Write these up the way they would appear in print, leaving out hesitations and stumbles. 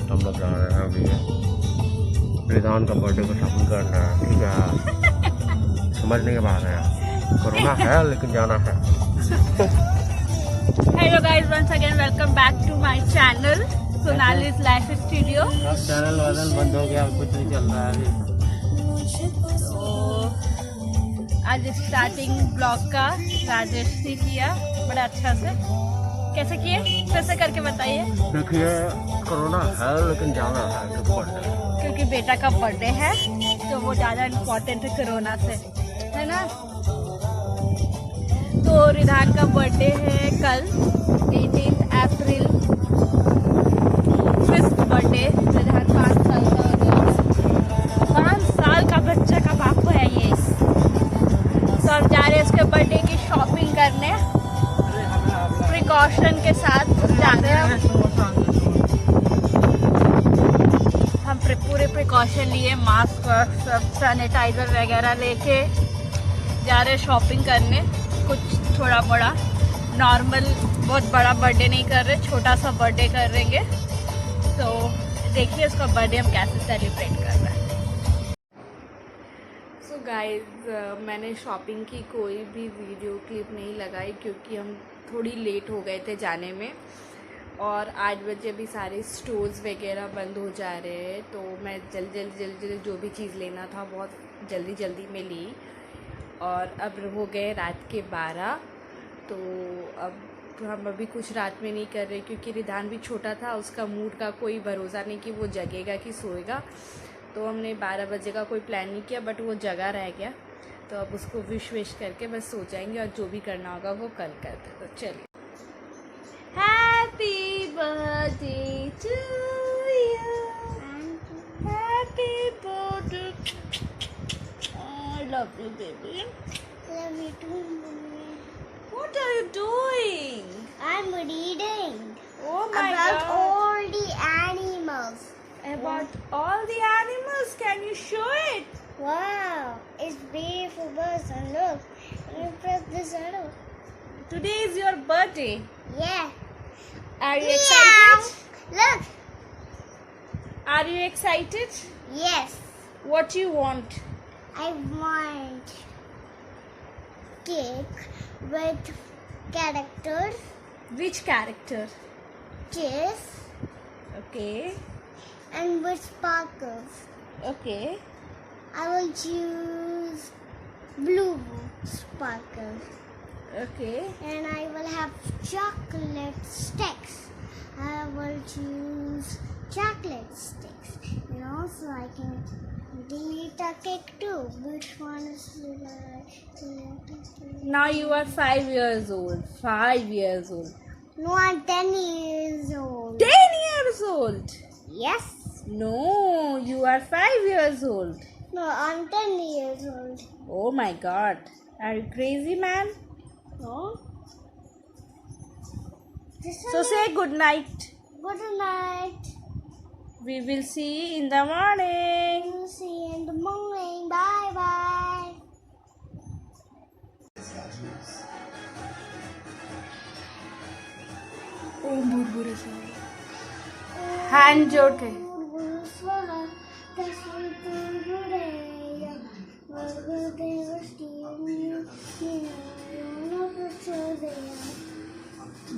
तो हम लोग जा रहे हैं अभी रिदान का बर्थडे को शॉपिंग करना है। ठीक है, समझने के बाद है, कोरोना है लेकिन जाना है। Hello guys, once again welcome back to my channel Sonali's life studio. अब चैनल वादल बंद हो गया, कुछ नहीं चल रहा है अभी। तो आज स्टार्टिंग ब्लॉग का राजेश ने किया बड़ा अच्छा से। कैसे किए, फिर से करके बताइए। देखिए, कोरोना है लेकिन जाना है बर्थडे, क्योंकि बेटा का बर्थडे है तो वो ज़्यादा इम्पोर्टेंट है कोरोना से, है ना। तो रिधान का बर्थडे है कल 18 अप्रैल, 5th बर्थडे। रिधान 5 साल का हो गया, 5 साल का बच्चा का बाप है ये। तो हम जा रहे हैं इसके बर्थडे की शॉपिंग करने, प्रिकॉशन के साथ जा रहे हैं हम। पूरे प्रिकॉशन लिए, मास्क सब, सैनिटाइजर वगैरह लेके जा रहे हैं शॉपिंग करने। कुछ थोड़ा बड़ा नॉर्मल, बहुत बड़ा बर्थडे नहीं कर रहे, छोटा सा बर्थडे करेंगे। तो देखिए उसका बर्थडे हम कैसे सेलिब्रेट कर रहे हैं। सो गाइस, मैंने शॉपिंग की कोई भी वीडियो क्लिप नहीं लगाई क्योंकि हम थोड़ी लेट हो गए थे जाने में, और 8 बजे भी सारे स्टोर्स वगैरह बंद हो जा रहे हैं। तो मैं जल्दी जो भी चीज़ लेना था बहुत जल्दी में ली, और अब हो गए रात के 12। तो अब हम अभी कुछ रात में नहीं कर रहे क्योंकि रिधान भी छोटा था, उसका मूड का कोई भरोसा नहीं कि वो जगेगा कि सोएगा। तो हमने 12 बजे का कोई प्लान नहीं किया, बट वो जगा रह गया। तो अब उसको विश करके बस सो जाएंगे, और जो भी करना होगा वो कल करते। तो चलिए, happy birthday to you, happy birthday, I love you baby. Love you too, Mummy. What are you doing? I'm reading Oh my about God. all the animals. About all the animals, can you show it? Wow, it's beautiful birds. And look, you press this arrow. Today is your birthday. Yeah. Are you Meow. excited? Look. Are you excited? Yes. What do you want? I want cake with characters. Which character? Chess Okay. and with sparkles. Okay. I will choose blue sparkle. Okay. And I will have chocolate sticks. I will choose chocolate sticks, so I can delete a cake too. Which one is Now you are 5 years old. 5 years old. No, I'm 10 years old. 10 years old. Yes. No, you are 5 years old. No, I'm 10 years old. Oh my God. Are you crazy, man? No. So say good night. Good night. We will see in the morning. We'll see you in the morning. Bye bye. ओम भूर्भुवः hand जोड़ के।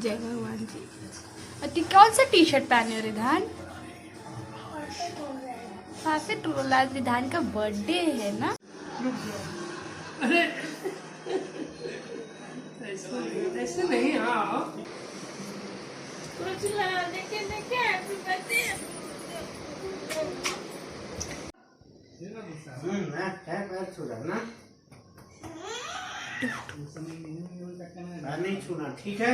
जय भगवान जी। कौन सा T shirt पहने हो Ridhan? Perfect बोला, आज रिधान का बर्थडे है ना। अरे ऐसे नहीं। हाँ, कुछ देखे हैप्पी बर्थडे। नहीं छूना, ठीक है?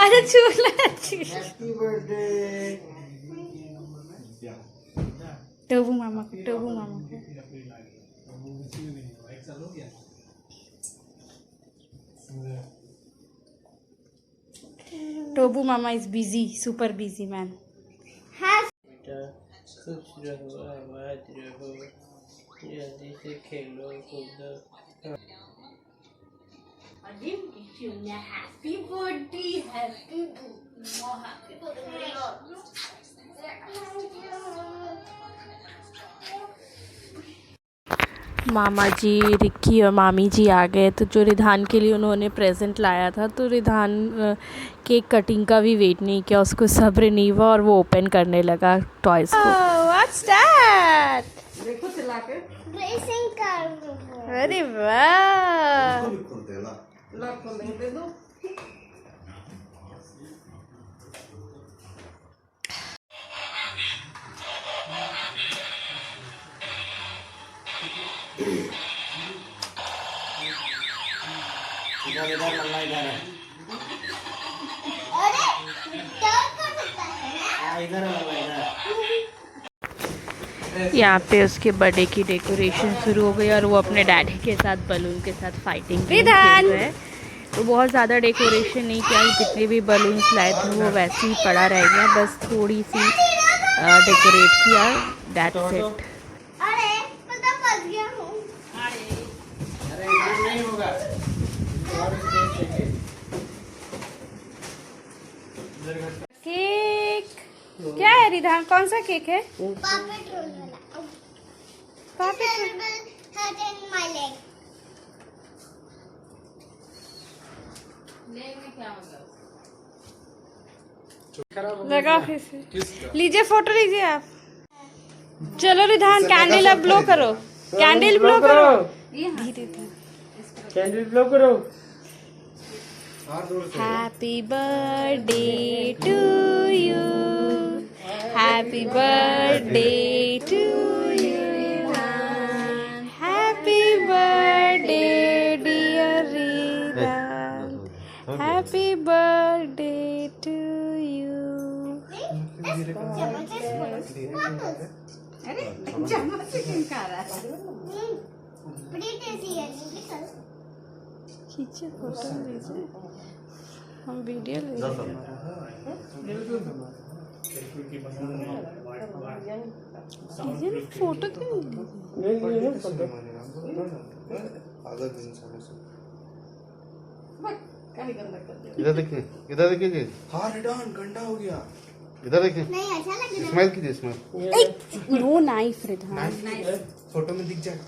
अरे छूला। Happy birthday. टोबू मामा को, टोबू मामा को। टोबू मामा is busy, super busy man. खुश रहो, आबाद रहो, जल्दी से खेलो कूदो। Chunya happy birthday happy birthday. मामा जी, रिक्की और मामी जी आ गए, तो जो रिधान के लिए उन्होंने प्रेजेंट लाया था, तो रिधान केक कटिंग का भी वेट नहीं किया, उसको सब्र नहीं हुआ और वो ओपन करने लगा टॉयज को। What's that? देखो चला के रेसिंग कार। अरे वाह, ला खोल दे दो। इधर लल्ला इधर है। अरे टर्न कर सकता है ना? इधर लल्ला इधर। यहाँ पे उसके बर्थडे की डेकोरेशन शुरू हो गई और वो अपने डैडी के साथ बलून के साथ फाइटिंग खेल रहे हैं। तो बहुत ज़्यादा डेकोरेशन नहीं किया, जितने भी बलून्स लाए थे वो वैसे ही पड़ा रह गया, बस थोड़ी सी डेकोरेट किया, दैट्स इट। अरे पता फंस गया हूँ। अरे इधर नहीं होगा। केक क्या है रिधान, कौन सा केक है? पापेट रोल वाला। Puppet hurt in my leg. लगा फिर से। लीजिए फोटो लीजिए आप। चलो रिधान कैंडल अब ब्लो करो, कैंडल ब्लो करो, धीरे धीरे। कैंडल ब्लो करो। Happy birthday to you, happy birthday to you, happy birthday dear Ridhan, happy birthday to you. अरे चम्मच से क्यों खा रहा है? बड़ी टेस्टी है। खींचे फोटो लीजिए, हम वीडियो ले रहे हैं। फोटो क्यों नहीं ली? इधर देखिए, इधर देखिए। हाँ रिटर्न गंदा हो गया। इधर देखिए, नहीं अच्छा लग रहा है। स्माइल कीजिए, smile. No knife Ridhan, photo में दिख जाए।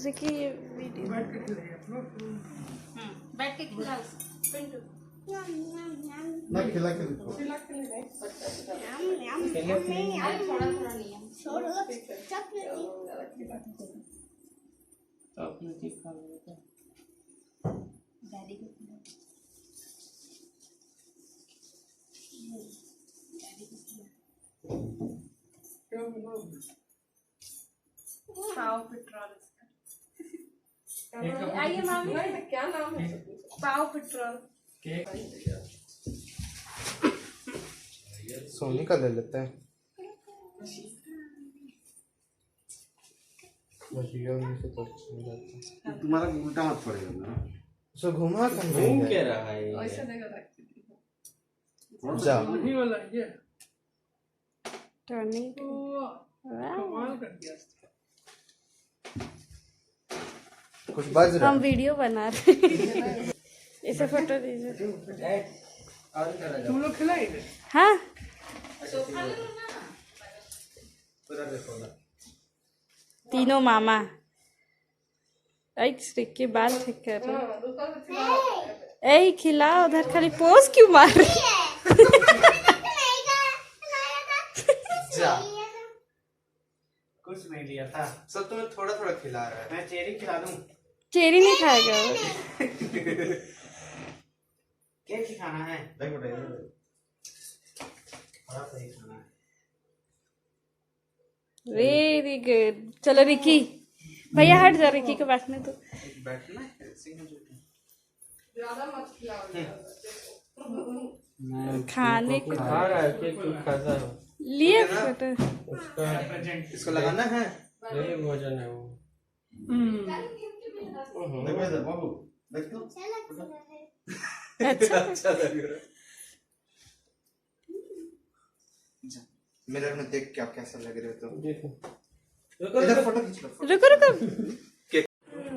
देखिए ये वीडियो। बैठ के खिला यम यम यम ना खिला के देखो। यम यम यम। थोड़ा थोड़ा नहीं है। छोड़ो चॉकलेट। डैडी को खिला, डैडी को खिला। पाव पेट्रोल। आइए मामी, क्या नाम है? पाव पेट्रोल। सोनी का ले लेते हैं। तुम्हारा उल्टा हाथ पड़ेगा ना। उसे घुमा कर घूम क्या रहा है? जा। टर्निंग कुछ बज रहा हम है। वीडियो बना रहे हैं। इसे फोटो दीजिए। तुम लोग खिलाएंगे? हाँ तीनों मामा। के बाल ठीक कर रहे। ए खिला, उधर खाली पोज क्यों मार रही है? जा। कुछ नहीं लिया था, सब तुम्हें थोड़ा थोड़ा खिला रहा है। मैं चेरी खिला दूं? चेरी नहीं खाएगा वो। केक ही खाना है। देखो थोड़ा सा ही खाना है। Very good. चलो रिकी भैया हट जा, रिकी को बैठने दो। बैठना है ज्यादा मत खिलाओ। खाने को खा रहा है, केक खाता है। लिए फोटो। इसको लगाना है। यही भोजन है वो। देखो इधर बाबू, देखो। अच्छा अच्छा लग रहा है। मिरर में देख क्या कैसा लग रहे हो तुम। देखो इधर फोटो खींच लो। रुको रुको।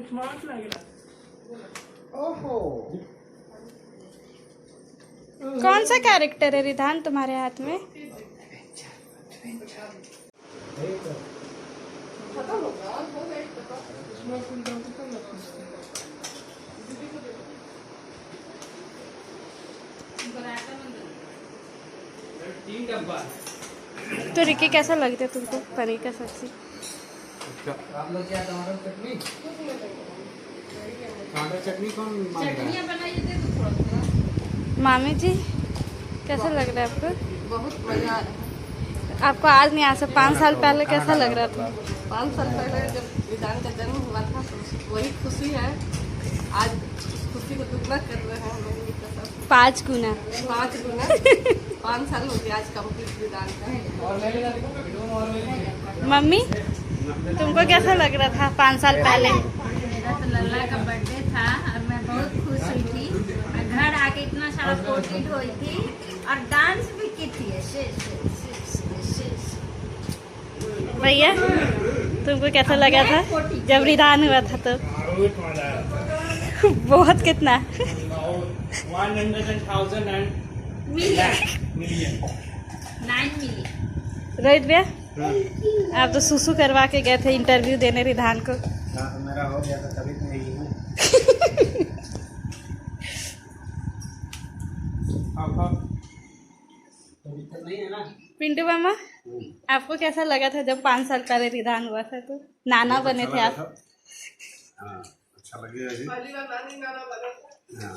स्मार्ट लग रहा है। कौन सा कैरेक्टर है रिधान तुम्हारे हाथ में? तो रिकी कैसा लगता है तुमको पनीर का सब्जी? आप लोग क्या टमाटर चटनी? टमाटर चटनी कौन चटनियाँ बनाइए थे तो थोड़ा थोड़ा। मामी जी कैसा लग रहा है आपको? बहुत मजा आ रहा है। आपको आज नहीं आ सकता, 5 साल पहले कैसा लग रहा था? 5 साल पहले जब विधान का जन्म हुआ था तो वही खुशी है। आज उस खुशी को दुगना कर रहे हैं हम लोग की कसम। 5 गुना 5 गुना 5 साल हो गया आज कंप्लीट विधान का। मम्मी तुमको कैसा लग रहा था 5 साल पहले? मेरा तो लल्ला का बर्थडे था और मैं बहुत खुश हुई थी। मैं घर आके इतना सारा फोटो हुई थी और डांस भी की थी। भैया तुमको कैसा लगा था जब रिधान हुआ था तो? बहुत कितना? 100,000 मिलियन 9 मिलियन। रोहित भैया आप तो सुसु करवा के गए थे इंटरव्यू देने रिधान को। मेरा हो गया था तभी तो यही हूँ। तो नहीं है ना। पिंटू मामा आपको कैसा लगा था जब 5 साल पहले रिधान हुआ था तो? नाना बने थे आप। हाँ अच्छा लगेगा जी। पहली बार नाना बना। हाँ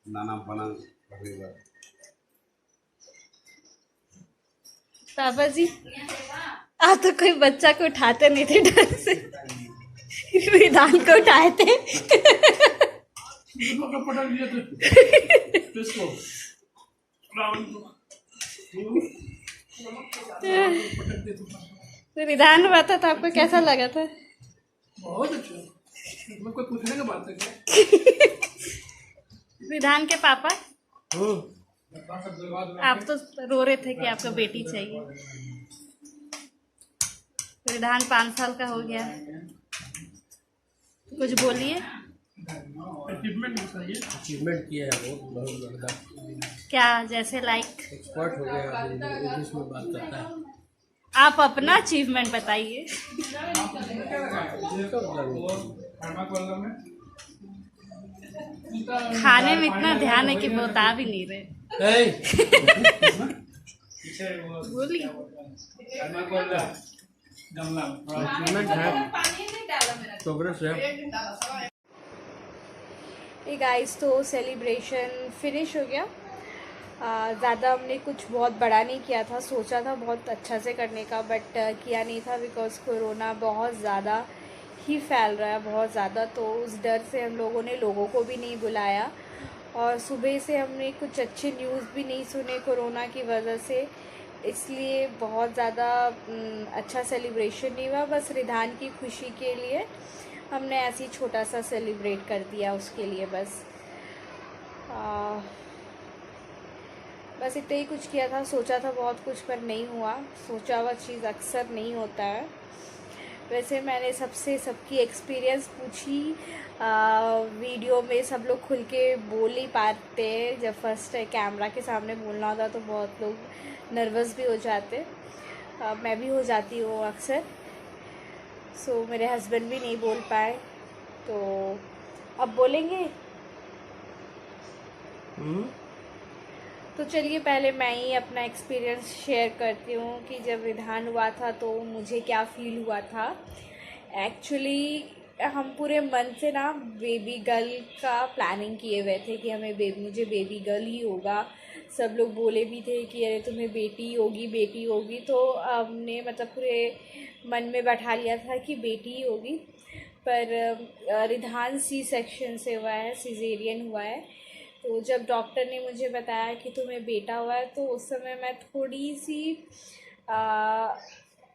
नाना बना पहली बार। पापा जी आप तो कोई बच्चा को उठाते नहीं थे डर से, रिधान को उठाए थे। तो रिधान हुआ था तो आपको कैसा लगा था? बहुत अच्छा। मैं कोई पूछने का बात है क्या? रिधान के पापा आप तो रो रहे थे कि आपको बेटी चाहिए। रिधान 5 साल का हो गया, कुछ बोलिए। अचीवमेंट किया है वो बहुत ज्यादा। क्या जैसे लाइक? एक्सपर्ट हो गया इंग्लिश में बात करता है। आप अपना अचीवमेंट बताइए। खाने में इतना ध्यान है कि बता भी नहीं रहे। बोलिए। प्रोग्रेस है। गाइस तो सेलिब्रेशन फिनिश हो गया। ज़्यादा हमने कुछ बहुत बड़ा नहीं किया था, सोचा था बहुत अच्छा से करने का बट किया नहीं था बिकॉज़ कोरोना बहुत ज़्यादा ही फैल रहा है, बहुत ज़्यादा। तो उस डर से हम लोगों ने लोगों को भी नहीं बुलाया और सुबह से हमने कुछ अच्छे न्यूज़ भी नहीं सुने कोरोना की वजह से, इसलिए बहुत ज़्यादा अच्छा सेलिब्रेशन नहीं हुआ। बस रिधान की खुशी के लिए हमने ऐसे ही छोटा सा सेलिब्रेट कर दिया उसके लिए। बस इतना ही कुछ किया था। सोचा था बहुत कुछ पर नहीं हुआ। सोचा हुआ चीज़ अक्सर नहीं होता है। वैसे मैंने सबकी एक्सपीरियंस पूछी। वीडियो में सब लोग खुल के बोल नहीं पाते, जब फर्स्ट कैमरा के सामने बोलना होता तो बहुत लोग नर्वस भी हो जाते। मैं भी हो जाती हूँ अक्सर। सो मेरे हस्बैंड भी नहीं बोल पाए, तो अब बोलेंगे। तो चलिए पहले मैं ही अपना एक्सपीरियंस शेयर करती हूँ कि जब रिधान हुआ था तो मुझे क्या फ़ील हुआ था। एक्चुअली हम पूरे मन से ना बेबी गर्ल का प्लानिंग किए हुए थे कि मुझे बेबी गर्ल ही होगा। सब लोग बोले भी थे कि अरे तुम्हें बेटी होगी। तो हमने मतलब पूरे मन में बैठा लिया था कि बेटी ही होगी। पर रिधान सी सेक्शन से हुआ है, सिजेरियन हुआ है। तो जब डॉक्टर ने मुझे बताया कि तुम्हें बेटा हुआ है तो उस समय मैं थोड़ी सी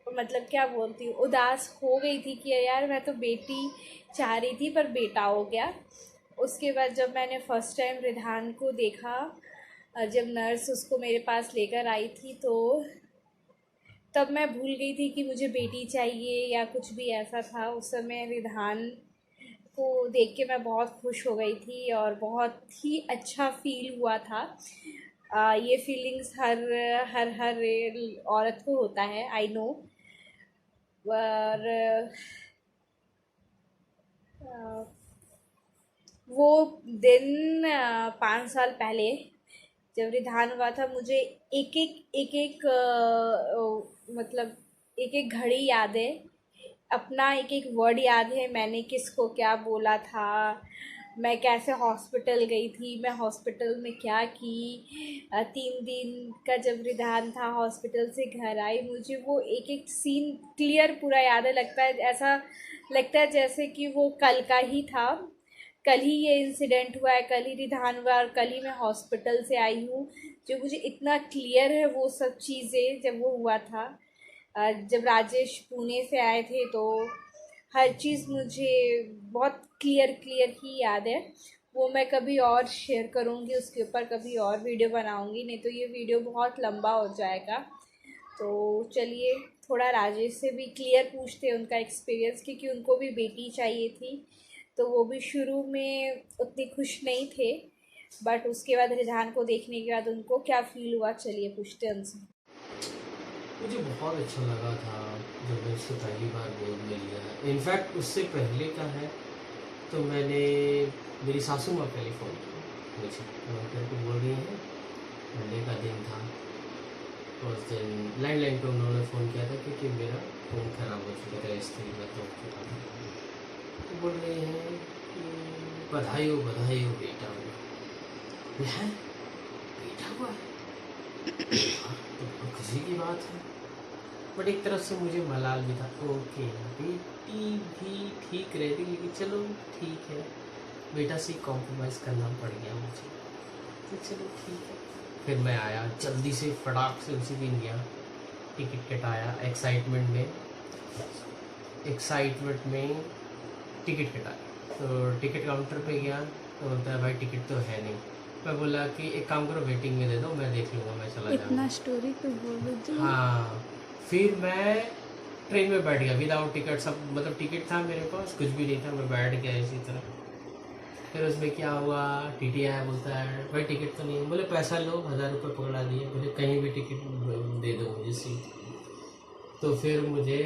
मतलब क्या बोलती हूँ, उदास हो गई थी कि यार मैं तो बेटी चाह रही थी पर बेटा हो गया। उसके बाद जब मैंने फ़र्स्ट टाइम रिधान को देखा, जब नर्स उसको मेरे पास लेकर आई थी तो तब मैं भूल गई थी कि मुझे बेटी चाहिए या कुछ भी ऐसा था। उस समय रिधान को देख के मैं बहुत खुश हो गई थी और बहुत ही अच्छा फील हुआ था। ये फीलिंग्स हर औरत को होता है, आई नो। और वो दिन 5 साल पहले जब रिधान हुआ था, मुझे एक मतलब एक घड़ी याद है, अपना एक वर्ड याद है, मैंने किसको क्या बोला था, मैं कैसे हॉस्पिटल गई थी, मैं हॉस्पिटल में क्या की। 3 दिन का जब रिधान था, हॉस्पिटल से घर आई, मुझे वो एक सीन क्लियर पूरा याद है। ऐसा लगता है जैसे कि वो कल का ही था, कल ही ये इंसिडेंट हुआ है, कल ही रिधान हुआ और कल ही मैं हॉस्पिटल से आई हूँ। जो मुझे इतना क्लियर है वो सब चीज़ें जब वो हुआ था। जब राजेश पुणे से आए थे तो हर चीज़ मुझे बहुत क्लियर ही याद है। वो मैं कभी और शेयर करूँगी, उसके ऊपर कभी और वीडियो बनाऊँगी, नहीं तो ये वीडियो बहुत लंबा हो जाएगा। तो चलिए थोड़ा राजेश से भी क्लियर पूछते हैं उनका एक्सपीरियंस, क्योंकि उनको भी बेटी चाहिए थी। तो वो भी शुरू में उतने खुश नहीं थे, बट उसके बाद रिधान को देखने के बाद उनको क्या फील हुआ, चलिए पूछते हैं उनसे। मुझे बहुत अच्छा लगा था जब मैं उससे पहली बार गोद में लिया। इनफैक्ट उससे पहले का है तो मैंने, मेरी सासू माँ पहले फ़ोन किया मुझे, करके बोल रही हैं मंडे का दिन था, उस दिन लैंडलाइन पर उन्होंने फ़ोन किया था क्योंकि मेरा फ़ोन ख़राब हो चुका था, इसलिए मैं तोड़ चुका था। तो बोल रहे हैं कि बधाई हो बेटा हुआ है, बेटा हुआ है तो बहुत खुशी की बात है। बट एक तरफ से मुझे मलाल भी था, ओके बेटी भी ठीक रहती, लेकिन चलो ठीक है, बेटा से कॉम्प्रोमाइज़ करना पड़ गया मुझे, तो चलो ठीक है। फिर मैं आया जल्दी से, फटाक से उसी दिन गया, टिकट कटाया, एक्साइटमेंट में टिकट कटाया। तो टिकट काउंटर पे गया तो बोलता है भाई टिकट तो है नहीं। मैं बोला कि एक काम करो वेटिंग में दे दो, मैं देख लूँगा, मैं चला जाऊँगा। इतना स्टोरी तो बोल दो। हाँ, फिर मैं ट्रेन में बैठ गया विदाउट टिकट, सब मतलब टिकट था मेरे पास, कुछ भी नहीं था, मैं बैठ गया इसी तरह। फिर उसमें क्या हुआ, टीटी आया, बोलता है भाई टिकट तो नहीं है। बोले पैसा लो, 1000 रुपये पकड़ा दिए, बोले कहीं भी टिकट दे दो मुझे सीट। तो फिर मुझे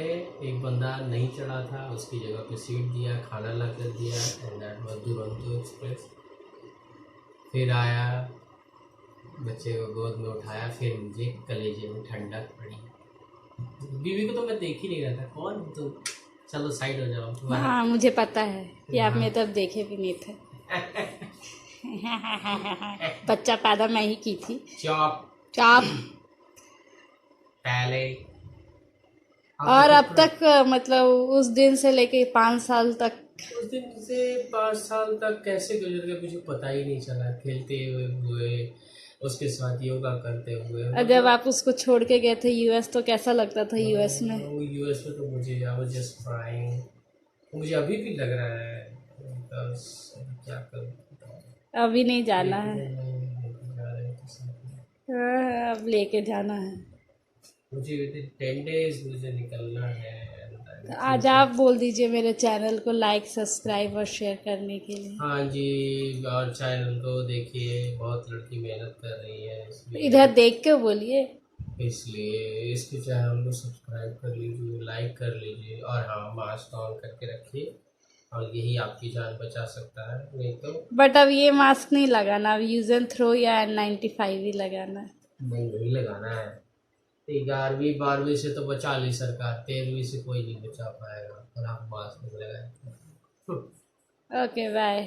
एक बंदा नहीं चढ़ा था, उसकी जगह पे सीट दिया, खाना ला कर दिया, and that was Duronto express. फिर आया, बच्चे को गोद में उठाया, फिर मुझे कलेजे में ठंडक पड़ी। बीवी को तो मैं देख ही नहीं रहा था, कौन तो, चलो साइड हो जाओ। हाँ मुझे पता है कि आपने तब देखे भी नहीं थे। बच्चा पैदा मैं ही की थी। चॉप पहले और अब तक मतलब उस दिन से लेके 5 साल तक, उस दिन से 5 साल तक कैसे गुजर गए मुझे पता ही नहीं चला। खेलते हुए उसके साथ योगा करते हुए। जब आप उसको छोड़ के गए थे यूएस तो कैसा लगता था यूएस में? यूएस में तो मुझे आई वाज जस्ट क्राइंग, मुझे अभी भी लग रहा है, क्या करूं, अभी नहीं जाना है, अब लेके जाना है। मुझे 10 डेज मुझे निकलना है। तो आज आप बोल दीजिए मेरे चैनल को लाइक, सब्सक्राइब और शेयर करने के लिए। हाँ जी, और चैनल को देखिए, बहुत लड़की मेहनत कर रही है, इसलिए इधर देख के बोलिए, इसलिए इसके चैनल को सब्सक्राइब कर लीजिए, लाइक कर लीजिए, और हाँ मास्क ऑन करके रखिए, और यही आपकी जान बचा सकता है, नहीं तो। बट अब ये मास्क नहीं लगाना, अब यूज एंड थ्रो या N95 ही लगाना है। नहीं लगाना है। 11वीं 12वीं से तो बचा ली सरकार, 13वीं से कोई नहीं बचा पाएगा, और आप मास्क नहीं लगाए। Okay bye.